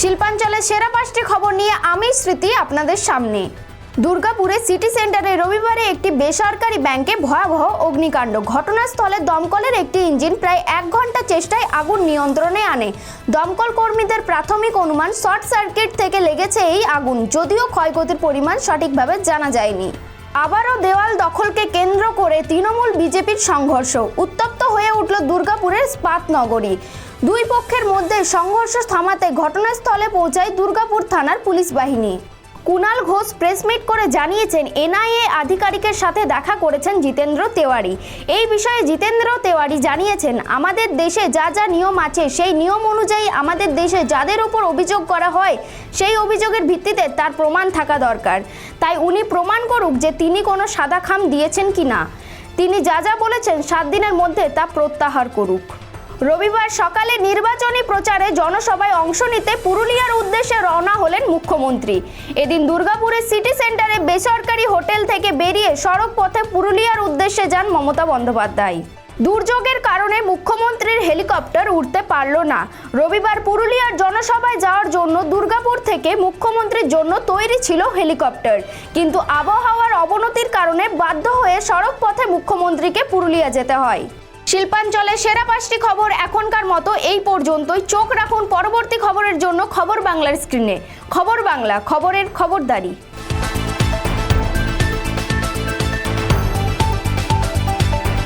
শিল্পাঞ্চলের সেরা 5টি খবর নিয়ে আমি স্মৃতি আপনাদের সামনে। দুর্গাপুরে সিটি সেন্টারে রবিবারে একটি বেসরকারি ব্যাংকে ভয়াবহ অগ্নিকাণ্ড। ঘটনাস্থলে দমকলের একটি ইঞ্জিন প্রায় 1 ঘন্টা চেষ্টায় আগুন নিয়ন্ত্রণে আনে। দমকল কর্মীদের প্রাথমিক অনুমান শর্ট সার্কিট থেকে লেগেছে এই আগুন, যদিও ক্ষয়ক্ষতির পরিমাণ সঠিকভাবে জানা যায়নি। আবারও দেওয়াল দখলকে কেন্দ্র করে তৃণমূল বিজেপির সংঘর্ষ। উত্তপ্ত হয়ে উঠল দুর্গাপুরের ইস্পাত নগরী। দুই পক্ষের মধ্যে সংঘর্ষ থামাতে ঘটনাস্থলে পৌঁছায় দুর্গাপুর থানার পুলিশ বাহিনী। কুণাল ঘোষ প্রেসমিট করে জানিয়েছেন, এনআইএ আধিকারিকের সাথে দেখা করেছেন জিতেন্দ্র তেওয়ারি। এই বিষয়ে জিতেন্দ্র তেওয়ারি জানিয়েছেন, আমাদের দেশে যা যা নিয়ম আছে সেই নিয়ম অনুযায়ী আমাদের দেশে যাদের উপর অভিযোগ করা হয় সেই অভিযোগের ভিত্তিতে তার প্রমাণ থাকা দরকার। তাই উনি প্রমাণ করুক যে তিনি কোনো সাদা খাম দিয়েছেন কিনা। তিনি যা যা বলেছেন 7 দিনের মধ্যে তা প্রত্যাহার করুক। রবিবার সকালে নির্বাচনী প্রচারে জনসভায় অংশ নিতে পুরুলিয়ার উদ্দেশ্যে রওনা হলেন মুখ্যমন্ত্রী। এদিন দুর্গাপুরের সিটি সেন্টারে বেসরকারি হোটেল থেকে বেরিয়ে সড়ক পথে পুরুলিয়ার উদ্দেশ্যে যান মমতা বন্দ্যোপাধ্যায়। দুর্যোগের কারণে মুখ্যমন্ত্রীর হেলিকপ্টার উঠতে পারল না। রবিবার পুরুলিয়ার জনসভায় যাওয়ার জন্য দুর্গাপুর থেকে মুখ্যমন্ত্রীর জন্য তৈরি ছিল হেলিকপ্টার, কিন্তু আবহাওয়ার অবনতির কারণে বাধ্য হয়ে সড়ক পথে মুখ্যমন্ত্রীকে পুরুলিয়া যেতে হয়। শিল্পাঞ্চলের সেরা 5টি খবর এখনকার মতো এই পর্যন্তই। চোখ রাখুন পরবর্তী খবরের জন্য খবর বাংলার স্ক্রিনে। খবর বাংলা, খবরের খবরদারি।